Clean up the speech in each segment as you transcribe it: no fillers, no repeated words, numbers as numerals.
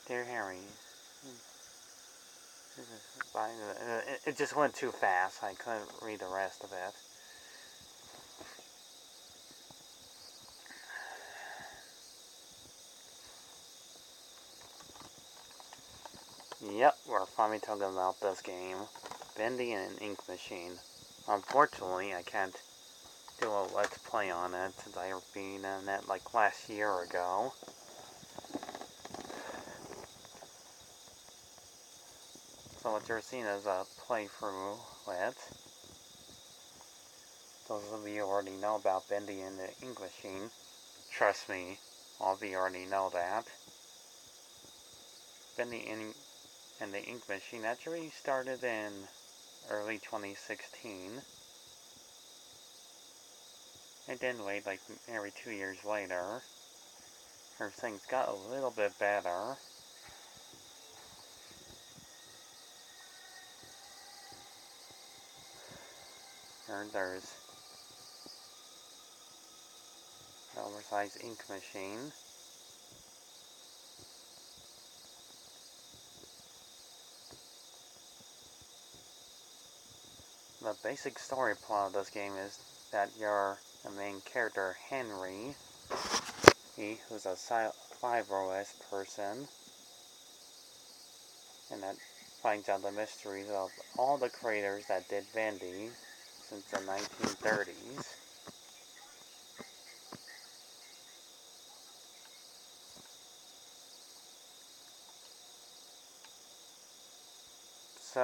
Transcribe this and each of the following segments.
Dear Harry, it just went too fast. I couldn't read the rest of it. Yep, we're finally talking about this game. Bendy and an ink machine. Unfortunately, I can't do a let's play on it since I beat on it like last year ago. So what you're seeing is a playthrough with. Those of you who already know about Bendy and the ink machine, trust me, all of you already know that. Bendy and the ink machine actually started in early 2016. And then wait like nearly 2 years later, things got a little bit better. And there's an oversized ink machine. The basic story plot of this game is that you're the main character, Henry, who's a 5OS person, and that finds out the mysteries of all the creators that did bendy since the 1930s. So,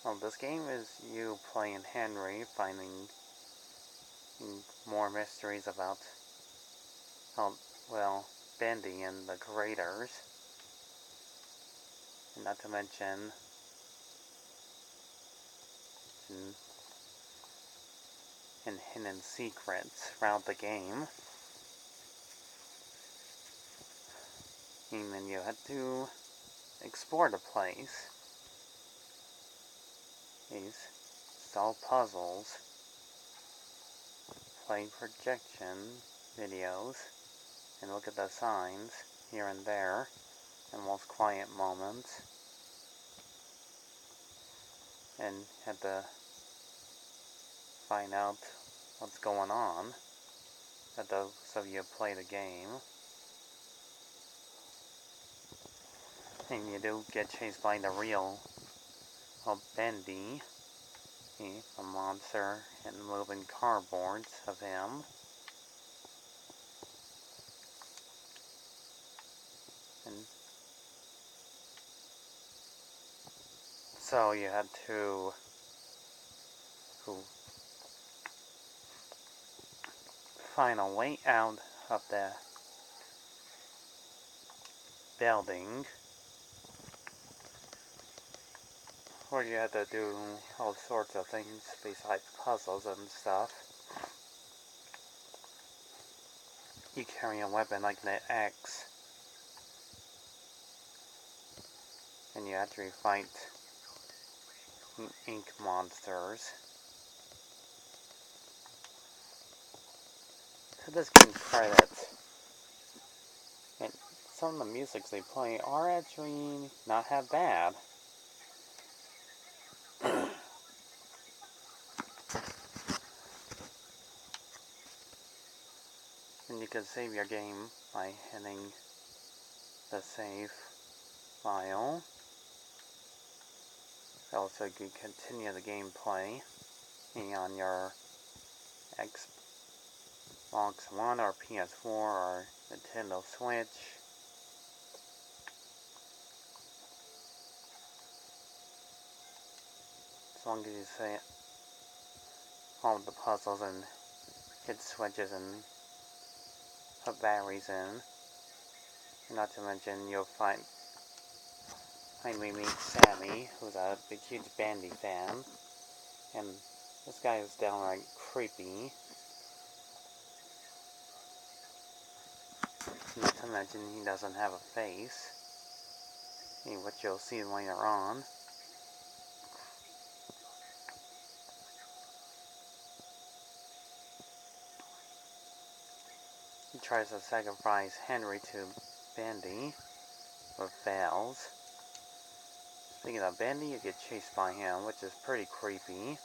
well, this game is you playing Henry, finding more mysteries about, well, bendy and the creators. And not to mention and hidden secrets throughout the game. And then you had to explore the place, solve puzzles, play projection videos, and look at the signs here and there in most quiet moments, and had to find out what's going on that those of you play the game. And you do get chased by the real bendy, a monster, and moving cardboards of him. And so you had to find a way out of the building, where you had to do all sorts of things besides puzzles and stuff. You carry a weapon like the axe, and you actually fight ink monsters. So this game's credits, and some of the musics they play are actually not half bad. And you can save your game by hitting the save file. Also, you can continue the gameplay on your Xbox One or PS4 or Nintendo Switch. As long as you say all of the puzzles and hit switches and put batteries in. And not to mention, you'll find we meet Sammy, who's a big, huge Bendy fan. And this guy is downright creepy. Not to mention, he doesn't have a face, which you'll see later on. He tries to sacrifice Henry to bendy, but fails. Speaking of bendy, you get chased by him, which is pretty creepy.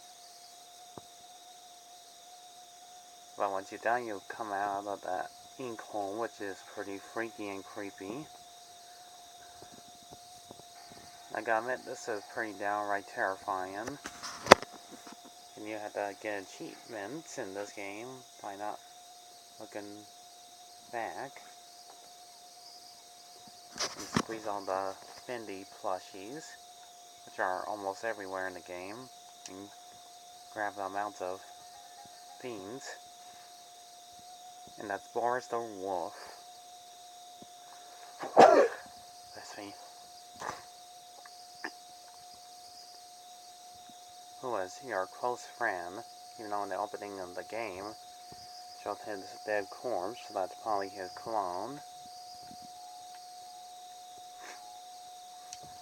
But once you're done, you come out of that ink hole, which is pretty freaky and creepy. I gotta admit, this is pretty downright terrifying. And you have to get achievements in this game by not looking back. And squeeze all the bendy plushies, which are almost everywhere in the game, and grab amounts of beans. And that's Boris the Wolf. That's me. Who was your close friend, even though in the opening of the game showed his dead corpse, so that's probably his clone.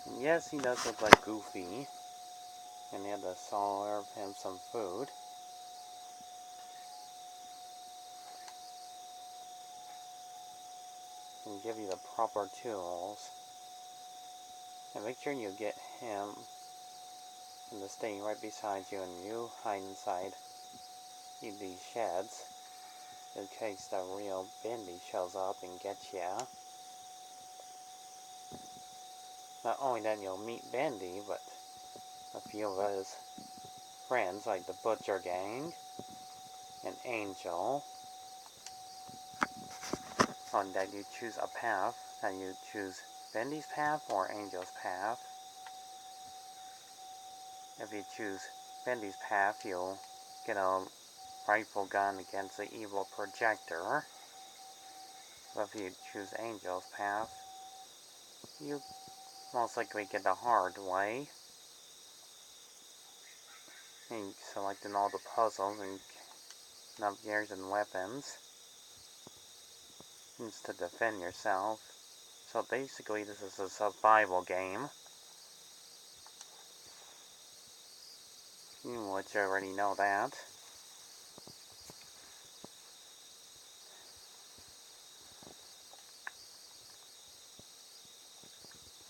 And yes, he does look like Goofy, and he had to serve him some food. And give you the proper tools. And make sure you get him and to stay right beside you, and you hide inside these sheds in case the real Bendy shows up and gets ya. Not only then you'll meet Bendy, but a few of his friends like the Butcher Gang and Angel. On that you choose a path, and you choose Bendy's path or Angel's path. If you choose Bendy's path, you'll get a rifle gun against the evil projector. But if you choose Angel's path, you most likely get the hard way. And selecting all the puzzles and enough gears and weapons to defend yourself. So basically this is a survival game. Which you already know that.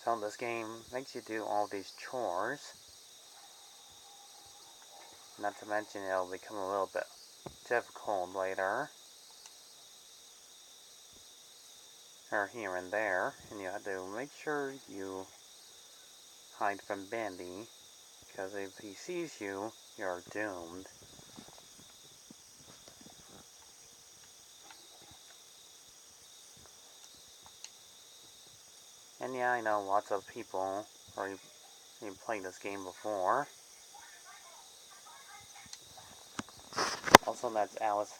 So this game makes you do all these chores. Not to mention it'll become a little bit difficult later. Or here and there. And you have to make sure you hide from Bendy. Because if he sees you, you're doomed. And yeah, I know lots of people already played this game before. Also, that's Alice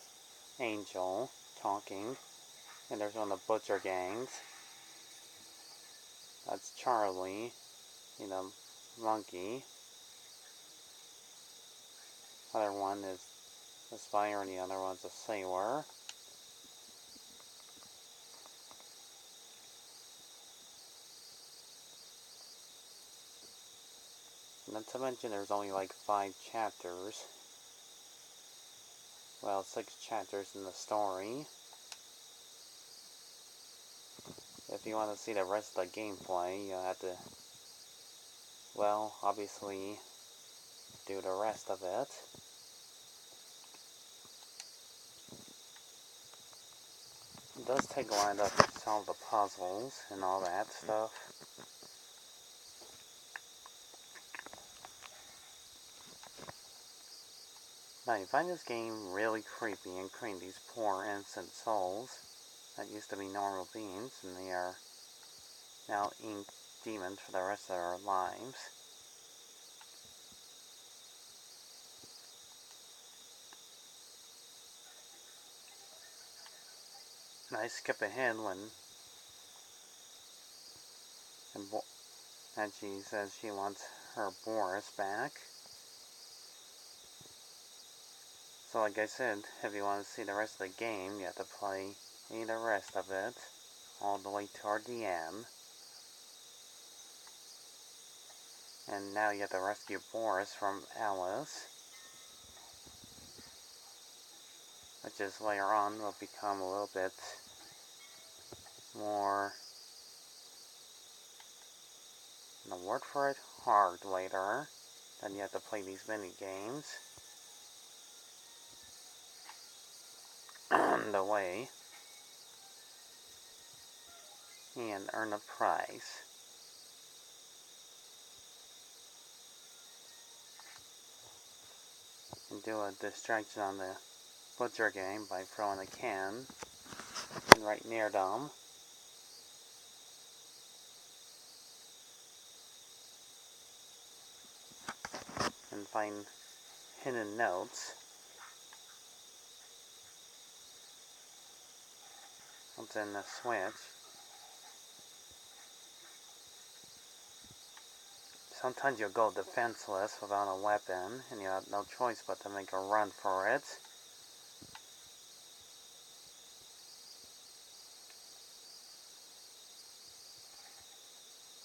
Angel talking. And there's one of the Butcher Gangs. That's Charlie, monkey. Other one is the Spire, and the other one's a sailor. Not to mention there's only like 5 chapters. Well, 6 chapters in the story. If you want to see the rest of the gameplay, you'll have to, well, obviously do the rest of it. It does take a while to solve the puzzles and all that stuff. Now, you find this game really creepy and creating these poor innocent souls that used to be normal beings, and they are now ink demons for the rest of their lives. And I skip ahead when and she says she wants her Boris back. So like I said, if you want to see the rest of the game, you have to play the rest of it all the way toward the end. And now you have to rescue Boris from Alice, which is later on will become a little bit more word for it hard later. Then you have to play these mini games the way and earn a prize. And do a distraction on the butcher game by throwing a can and right near them. And find hidden notes. What's in the switch? Sometimes you'll go defenseless without a weapon, and you have no choice but to make a run for it.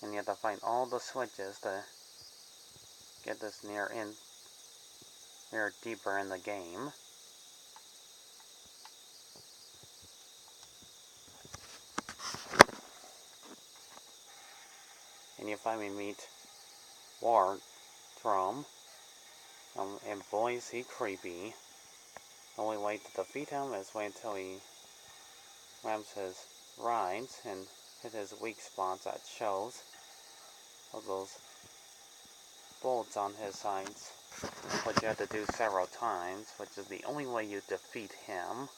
And you have to find all the switches to get this near deeper in the game. And you finally meet Wardrum, and boy is he creepy. The only way to defeat him is wait until he ramps his rides and hit his weak spots that shows of those bullets on his sides, which you have to do several times, which is the only way you defeat him.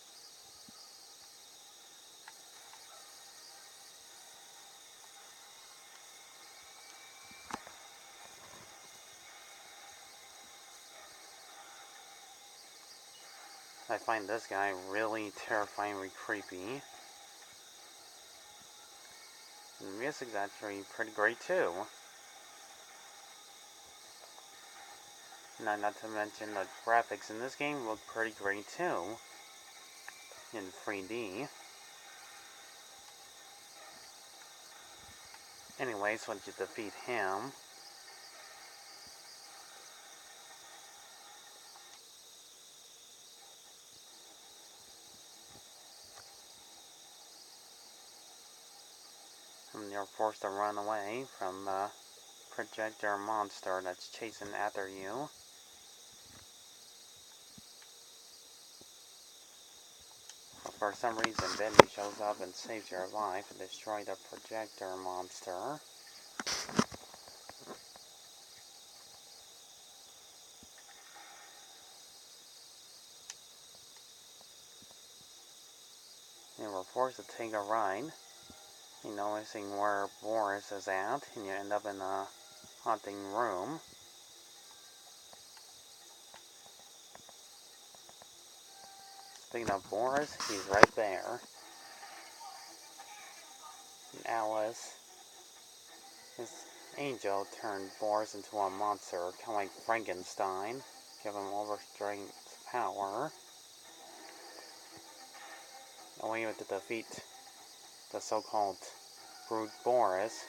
I find this guy really terrifyingly creepy. And the music's actually pretty great too. Not to mention the graphics in this game look pretty great too. In 3D. Anyways, once you defeat him, and you're forced to run away from the projector monster that's chasing after you. But for some reason, Bendy shows up and saves your life and destroys the projector monster. And we're forced to take a ride. You're noticing where Boris is at, and you end up in a haunting room. Speaking of Boris, he's right there. And Alice, his angel, turned Boris into a monster, kind of like Frankenstein, give him overstrength power. The only way to defeat the so-called brute Boris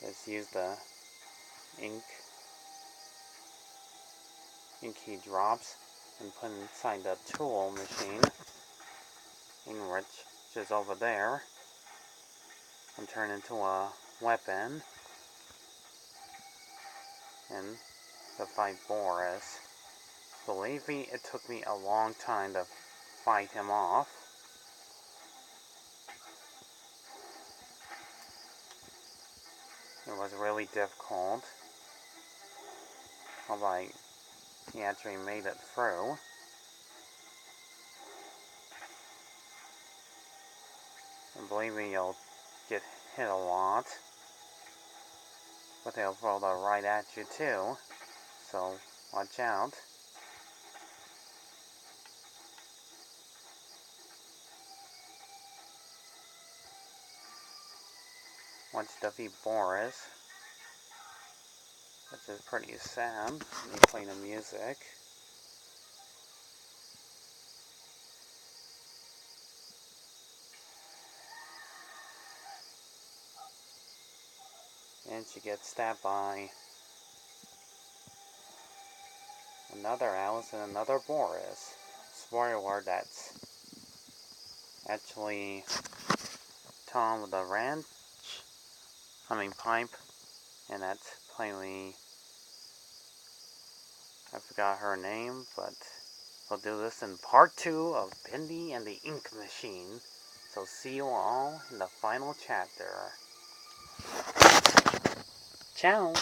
is use the inky drops and put inside the tool machine, which is over there, and turn into a weapon and to fight Boris. Believe me, it took me a long time to fight him off. It was really difficult, although he actually made it through. And believe me, you'll get hit a lot, but they'll throw the right at you too, so watch out. Once you defeat Boris, which is pretty sad, you play the music. And she gets stabbed by another Alice and another Boris. Spoiler, that's actually Tom with the wrench pipe, and that's plainly, I forgot her name, but we'll do this in part 2 of Bendy and the Ink Machine. So see you all in the final chapter. Ciao!